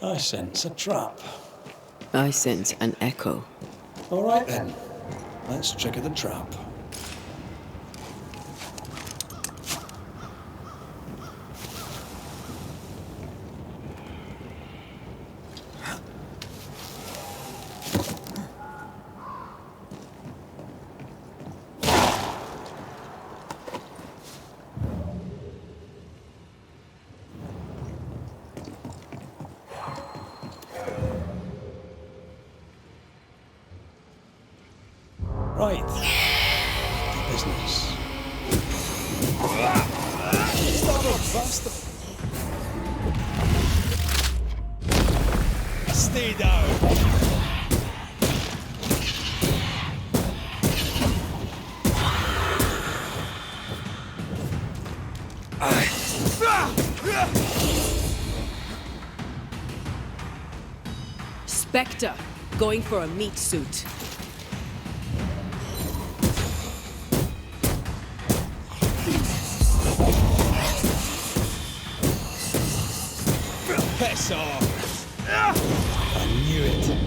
I sense a trap. I sense an echo. All right then, let's trigger the trap. Right. Business. Stay down. Spectre, going for a meat suit. Piss off. I knew it.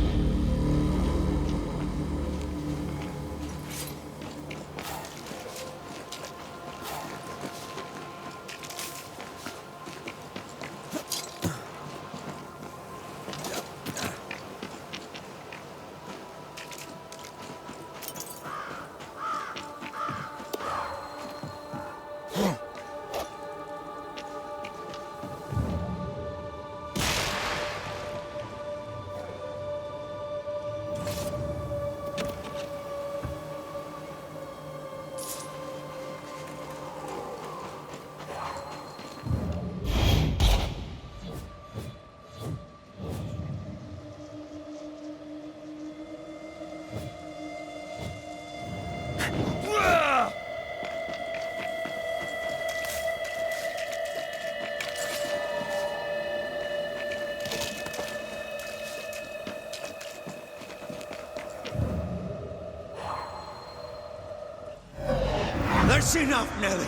That's enough, Nelly.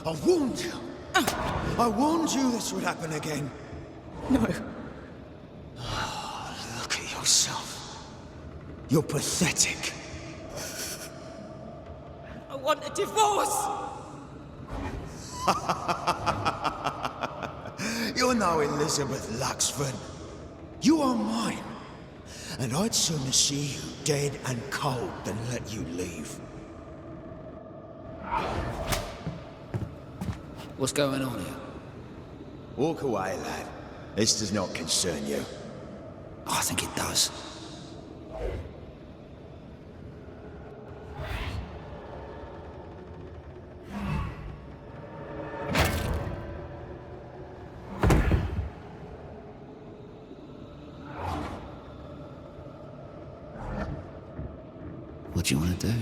I warned you. I warned you this would happen again. No. Oh, look at yourself. You're pathetic. I want a divorce! You're no Elizabeth Luxford. You are mine. And I'd sooner see you dead and cold than let you leave. What's going on here? Walk away, lad. This does not concern you. I think it does. What do you want to do?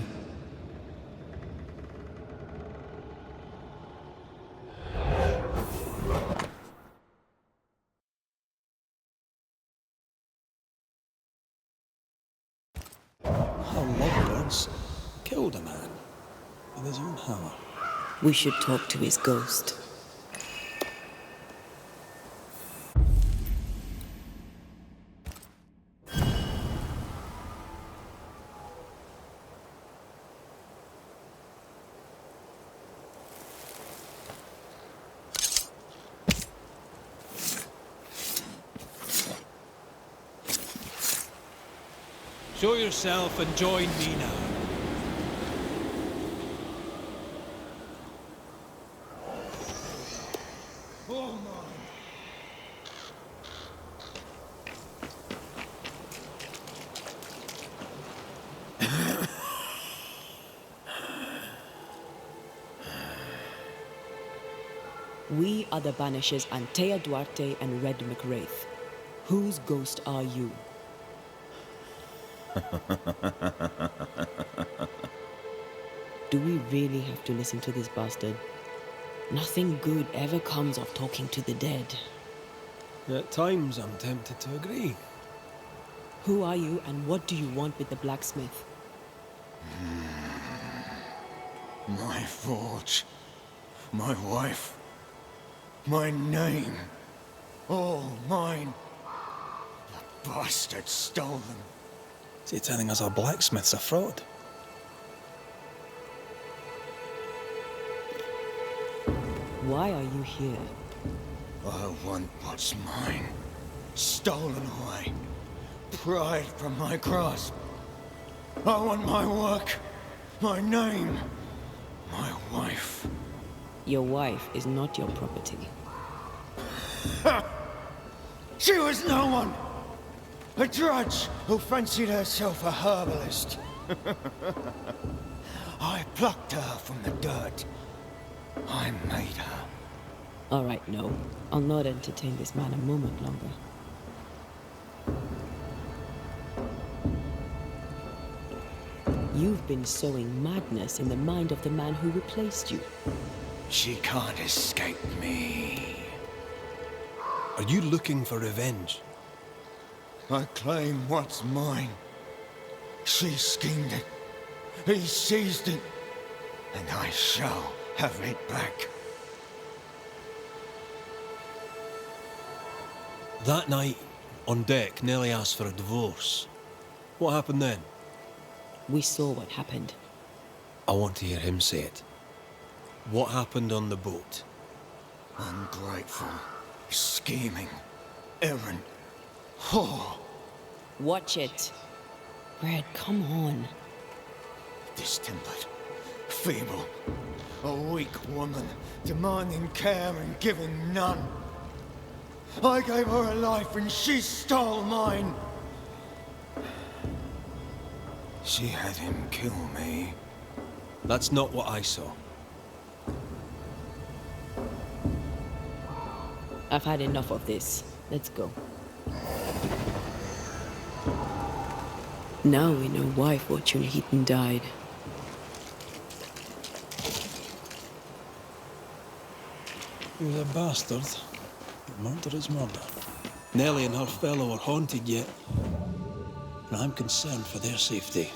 How lovebirds killed a man with his own hammer. We should talk to his ghost. Show yourself and join me now. Oh my. We are the Banishers Antea Duarte and Red Raith. Whose ghost are you? Do we really have to listen to this bastard? Nothing good ever comes of talking to the dead. At times, I'm tempted to agree. Who are you and what do you want with the blacksmith? My forge. My wife. My name. All mine. bastard stole them. Is he telling us our blacksmith's a fraud? Why are you here? I want what's mine. Stolen away. Pried from my grasp. I want my work, my name, my wife. Your wife is not your property. She was no one! A drudge who fancied herself a herbalist. I plucked her from the dirt. I made her. All right, no. I'll not entertain this man a moment longer. You've been sowing madness in the mind of the man who replaced you. She can't escape me. Are you looking for revenge? I claim what's mine. She schemed it. He seized it. And I shall have it back. That night, on deck, Nelly asked for a divorce. What happened then? We saw what happened. I want to hear him say it. What happened on the boat? Ungrateful, scheming, errant, whore. Watch it. Red, come on. Distempered, feeble, a weak woman, demanding care and giving none. I gave her a life and she stole mine. She had him kill me. That's not what I saw. I've had enough of this. Let's go. Now we know why Fortune Heaton died. He was a bastard. Murder is murder. Nellie and her fellow are haunted yet. And I'm concerned for their safety.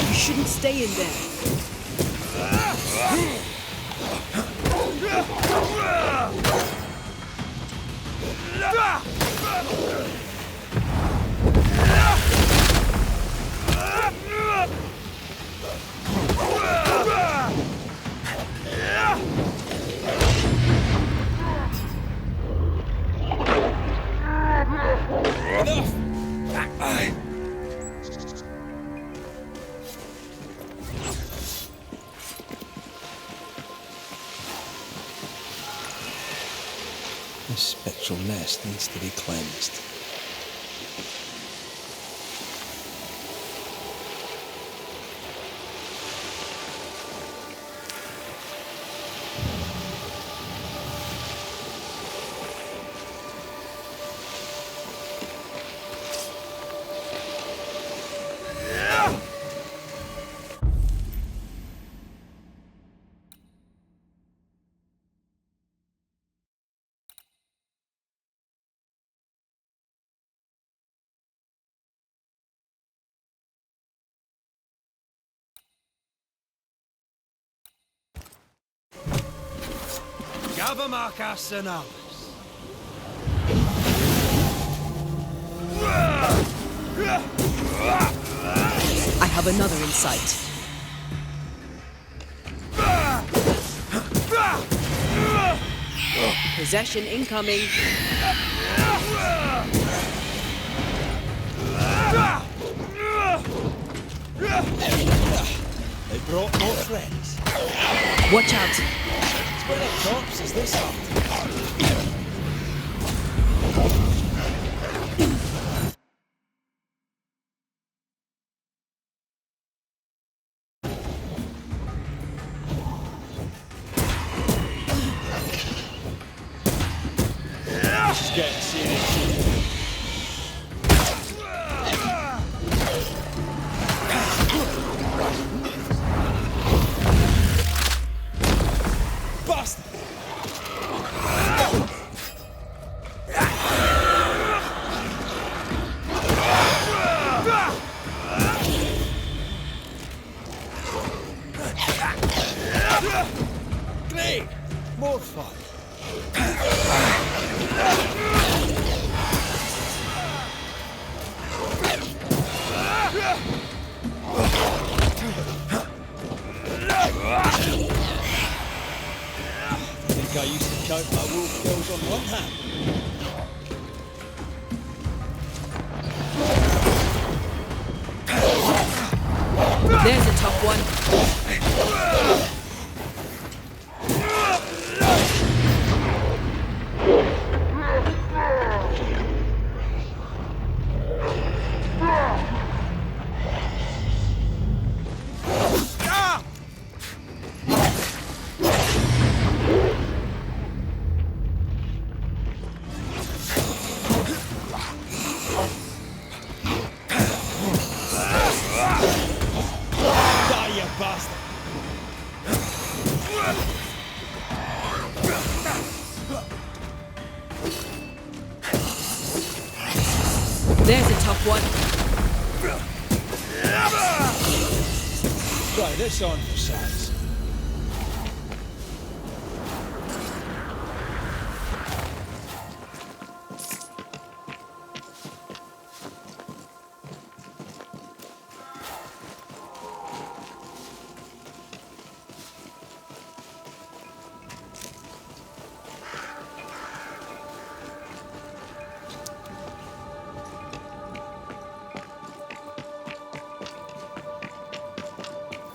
You shouldn't stay in there. This spectral nest needs to be cleansed. Ave Marcas and Alice. I have another in sight. Possession incoming. They brought more friends. Watch out. Where the corpse is this hot? This is getting serious. Bastard! Great! More fun. I think I used to count my wolf kills on one hand. There's a tough one. Die, you bastard! There's a tough one. Try this on for size.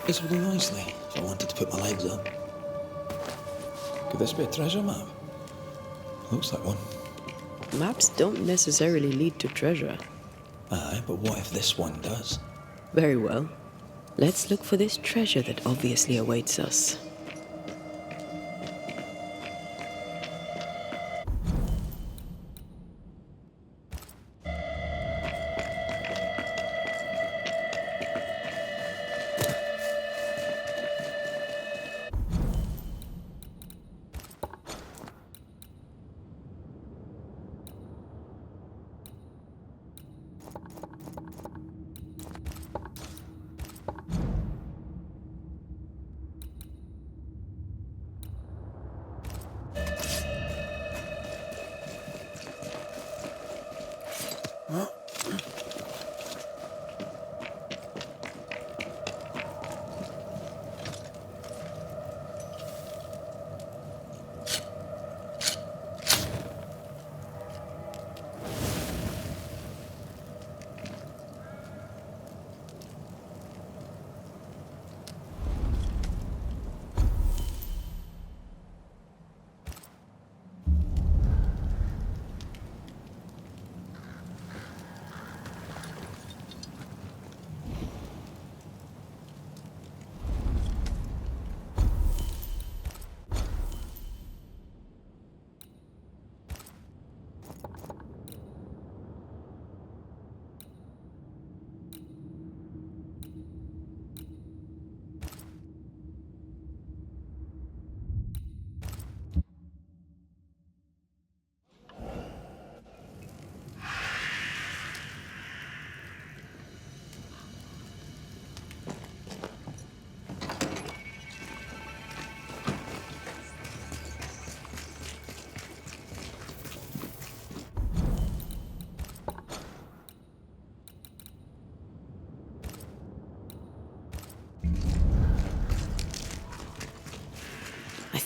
This would do nicely if I wanted to put my legs up. Could this be a treasure map? Looks like one. Maps don't necessarily lead to treasure. Aye, but what if this one does? Very well. Let's look for this treasure that obviously awaits us.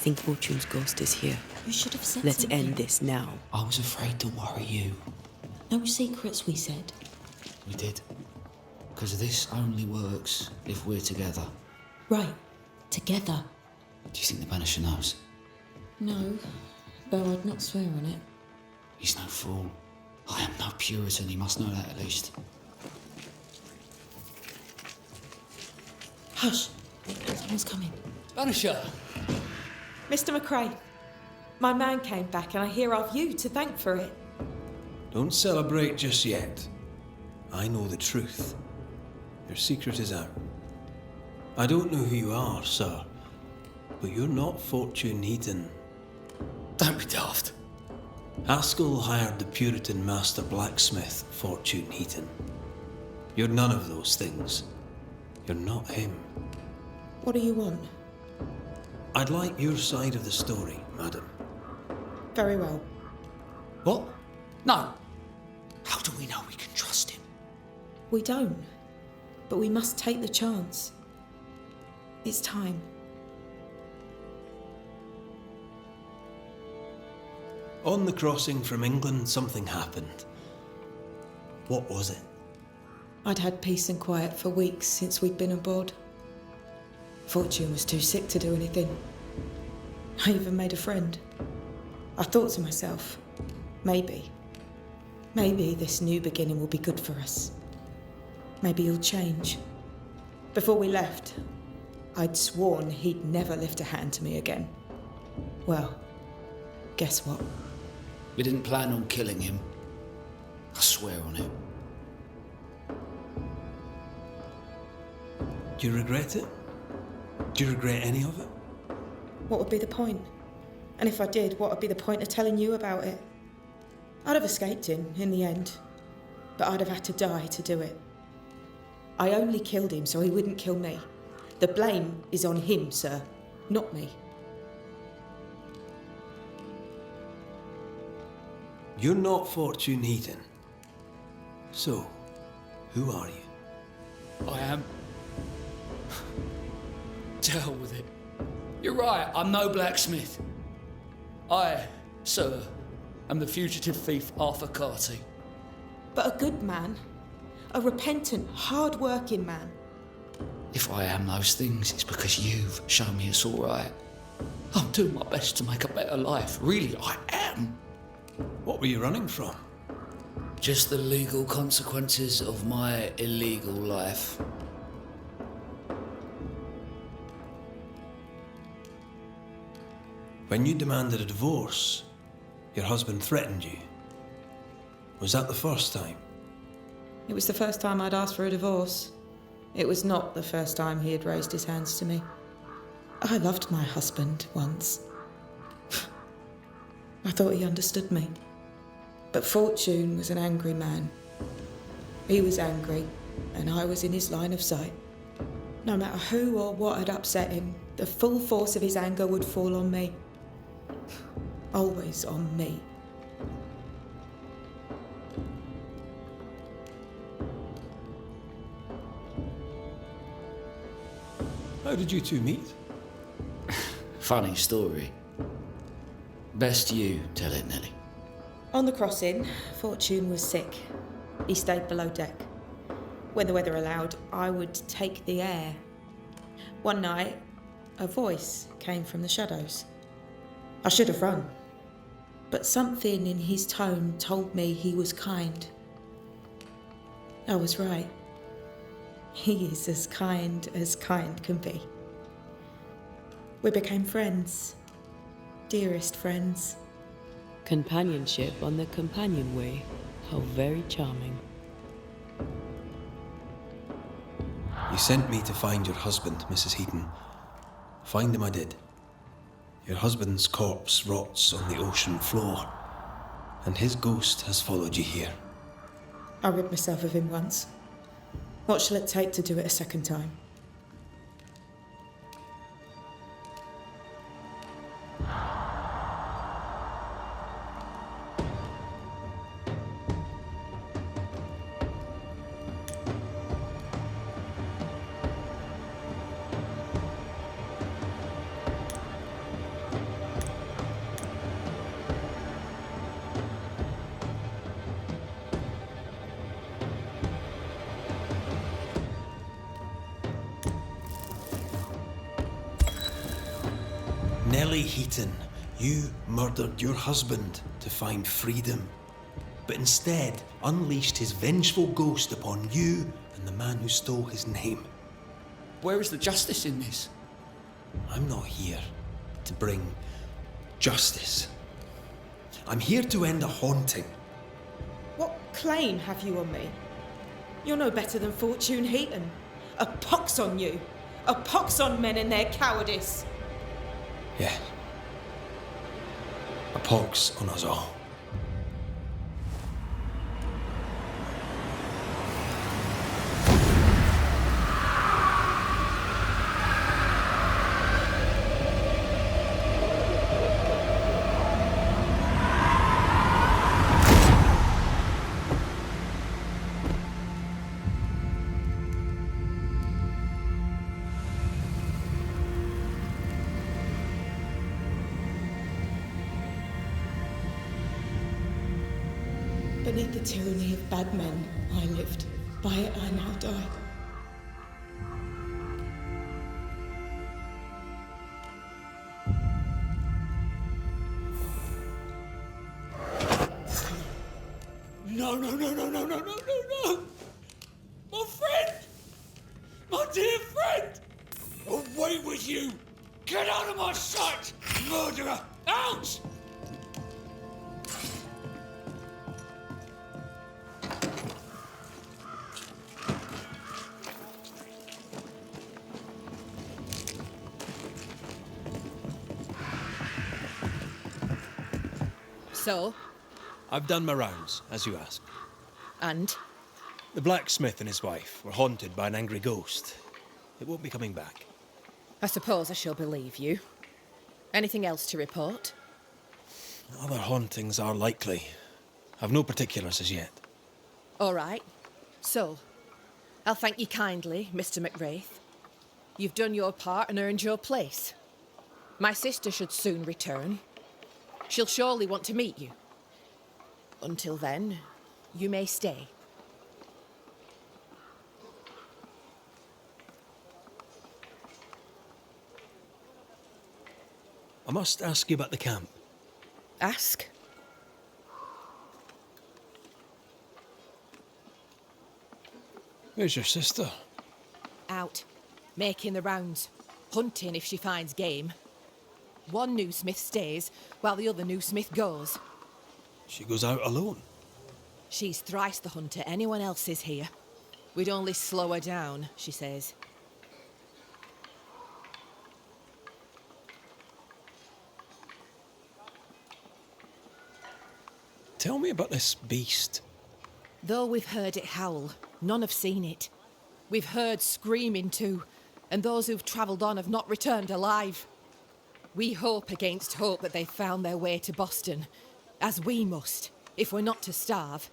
think Fortune's ghost is here. You should have said Let's something. end this now. I was afraid to worry you. No secrets, we said. We did. Because this only works if we're together. Right. Together. Do you think the Banisher knows? No, though I'd not swear on it. He's no fool. I am no Puritan, he must know that at least. Hush. Someone's coming. Banisher! Mr. McRae, my man came back and I hear I've you to thank for it. Don't celebrate just yet. I know the truth. Your secret is out. I don't know who you are, sir, but you're not Fortune Heaton. Don't be daft. Haskell hired the Puritan master blacksmith, Fortune Heaton. You're none of those things. You're not him. What do you want? I'd like your side of the story, madam. Very well. What? No. How do we know we can trust him? We don't, but we must take the chance. It's time. On the crossing from England, something happened. What was it? I'd had peace and quiet for weeks since we'd been aboard. Fortune was too sick to do anything. I even made a friend. I thought to myself, maybe this new beginning will be good for us. Maybe he'll change. Before we left, I'd sworn he'd never lift a hand to me again. Well, guess what? We didn't plan on killing him. I swear on it. Do you regret it? Do you regret any of it? What would be the point? And if I did, what would be the point of telling you about it? I'd have escaped him in the end, but I'd have had to die to do it. I only killed him so he wouldn't kill me. The blame is on him, sir, not me. You're not Fortune Heaton. So, who are you? I am. To hell with it. You're right, I'm no blacksmith. I, sir, am the fugitive thief Arthur Carty. But a good man. A repentant, hard-working man. If I am those things, it's because you've shown me it's all right. I'm doing my best to make a better life. Really, I am. What were you running from? Just the legal consequences of my illegal life. When you demanded a divorce, your husband threatened you. Was that the first time? It was the first time I'd asked for a divorce. It was not the first time he had raised his hands to me. I loved my husband once. I thought he understood me. But Fortune was an angry man. He was angry, and I was in his line of sight. No matter who or what had upset him, the full force of his anger would fall on me. Always on me. How did you two meet? Funny story. Best you tell it, Nelly. On the crossing, Fortune was sick. He stayed below deck. When the weather allowed, I would take the air. One night, a voice came from the shadows. I should have run, but something in his tone told me he was kind. I was right. He is as kind can be. We became friends, dearest friends. Companionship on the companion way. How very charming. You sent me to find your husband, Mrs. Heaton. Find him I did. Your husband's corpse rots on the ocean floor, and his ghost has followed you here. I rid myself of him once. What shall it take to do it a second time? Nellie Heaton, you murdered your husband to find freedom, but instead unleashed his vengeful ghost upon you and the man who stole his name. Where is the justice in this? I'm not here to bring justice. I'm here to end a haunting. What claim have you on me? You're no better than Fortune Heaton. A pox on you. A pox on men and their cowardice. Yeah. A pox on us all. Beneath the tyranny of bad men, I lived. By it, I now die. No, no, no, no, no, no, no, no, no! My friend! My dear friend! Away with you! Get out of my sight! Murderer! Out! So, I've done my rounds, as you asked. and? The blacksmith and his wife were haunted by an angry ghost. It won't be coming back. I suppose I shall believe you. Anything else to report? Other hauntings are likely. I've no particulars as yet. All right. So, I'll thank you kindly, Mr. McWraith. You've done your part and earned your place. My sister should soon return. She'll surely want to meet you. Until then, you may stay. I must ask you about the camp. Ask. Where's your sister? Out. Making the rounds. Hunting if she finds game. One new smith stays, while the other new smith goes. She goes out alone. She's thrice the hunter anyone else is here. We'd only slow her down, she says. Tell me about this beast. Though we've heard it howl, none have seen it. We've heard screaming too, and those who've travelled on have not returned alive. We hope against hope that they've found their way to Boston, as we must, if we're not to starve.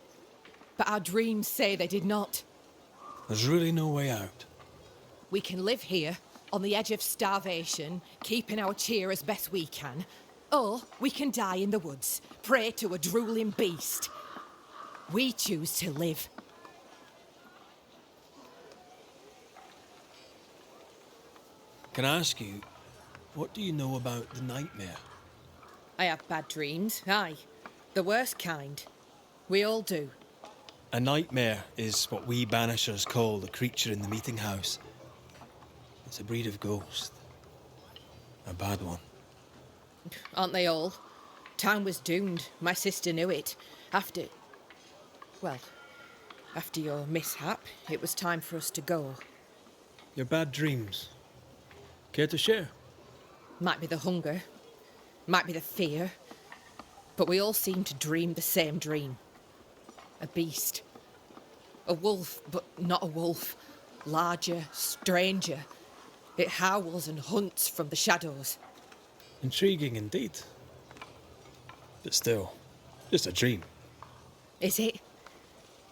But our dreams say they did not. There's really no way out. We can live here, on the edge of starvation, keeping our cheer as best we can, or we can die in the woods, prey to a drooling beast. We choose to live. Can I ask you, what do you know about the nightmare? I have bad dreams, aye. The worst kind. We all do. A nightmare is what we Banishers call the creature in the meeting house. It's a breed of ghost. A bad one. Aren't they all? Town was doomed. My sister knew it. After your mishap, it was time for us to go. Your bad dreams. Care to share? Might be the hunger. Might be the fear. But we all seem to dream the same dream. A beast. A wolf, but not a wolf. Larger, stranger. It howls and hunts from the shadows. Intriguing indeed. But still, just a dream. Is it?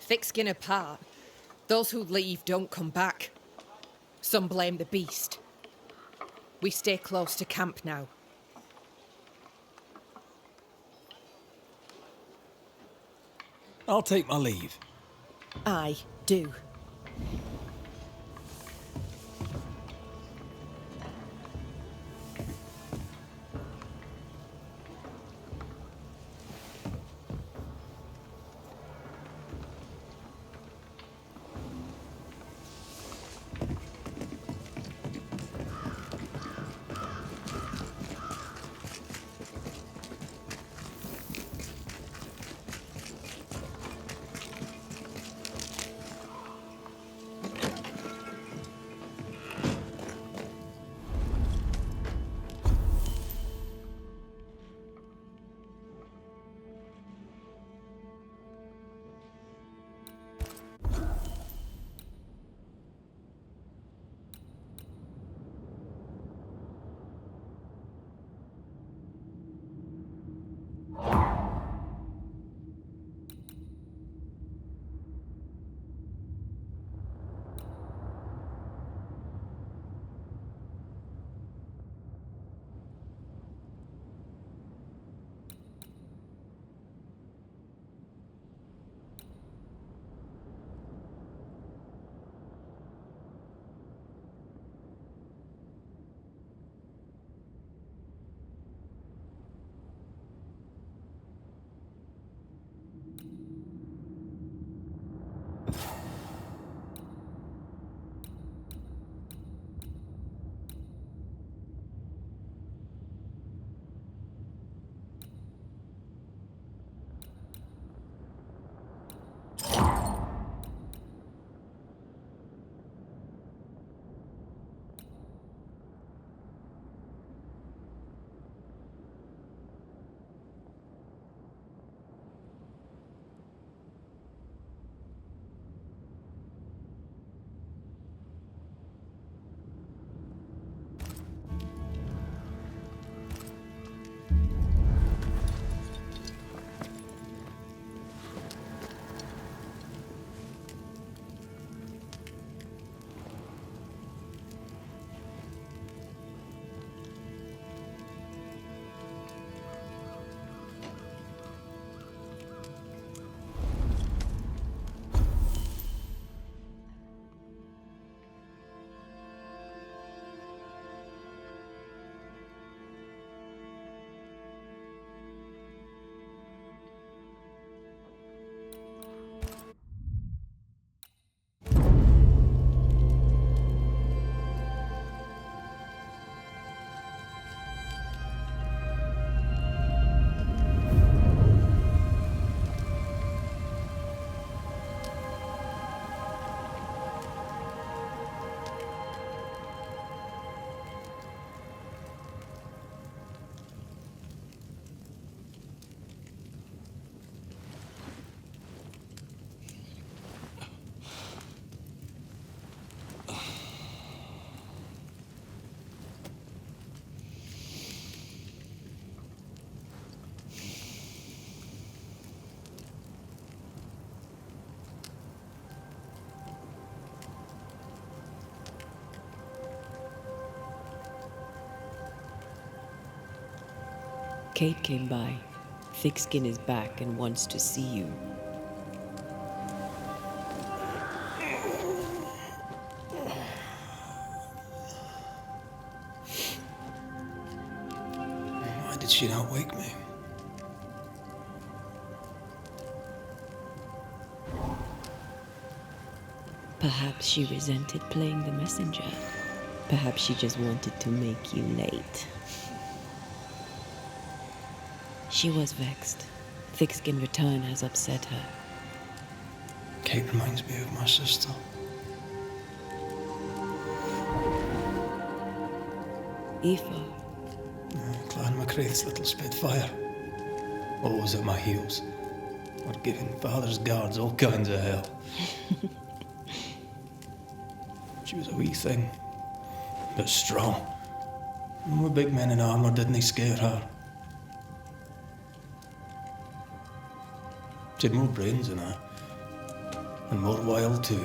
Thick skin apart, those who leave don't come back. Some blame the beast. We stay close to camp now. I'll take my leave. I do. Kate came by. Thickskin is back and wants to see you. Why did she not wake me? Perhaps she resented playing the messenger. Perhaps she just wanted to make you late. She was vexed. Thickskin return has upset her. Kate reminds me of my sister. Aoife, Clan MacRaith's little spitfire. Always at my heels. Or giving father's guards all kinds of hell. She was a wee thing, but strong. And we big men in armour didn't scare her. She had more brains than I, and more wild too.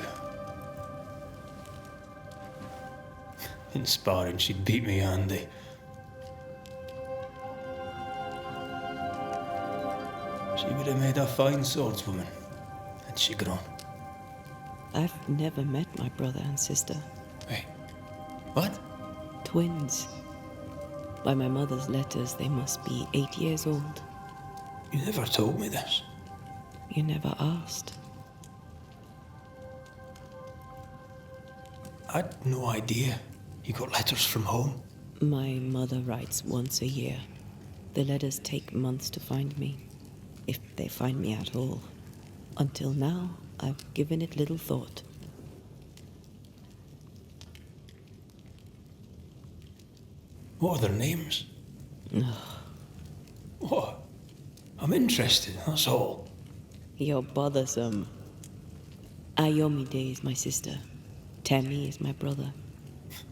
In sparring, she'd beat me handy. She would have made a fine swordswoman, had she grown. I've never met my brother and sister. Wait, what? Twins. By my mother's letters, they must be 8 years old. You never told me this. You never asked. I'd no idea. You got letters from home? My mother writes once a year. The letters take months to find me, if they find me at all. Until now, I've given it little thought. What are their names? What? I'm interested, that's all. You're bothersome. Ayomide is my sister. Tammy is my brother.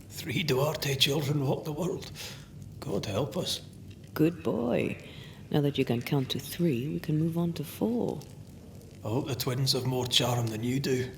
3 Duarte children walk the world. God help us. Good boy. Now that you can count to 3, we can move on to 4. I hope the twins have more charm than you do.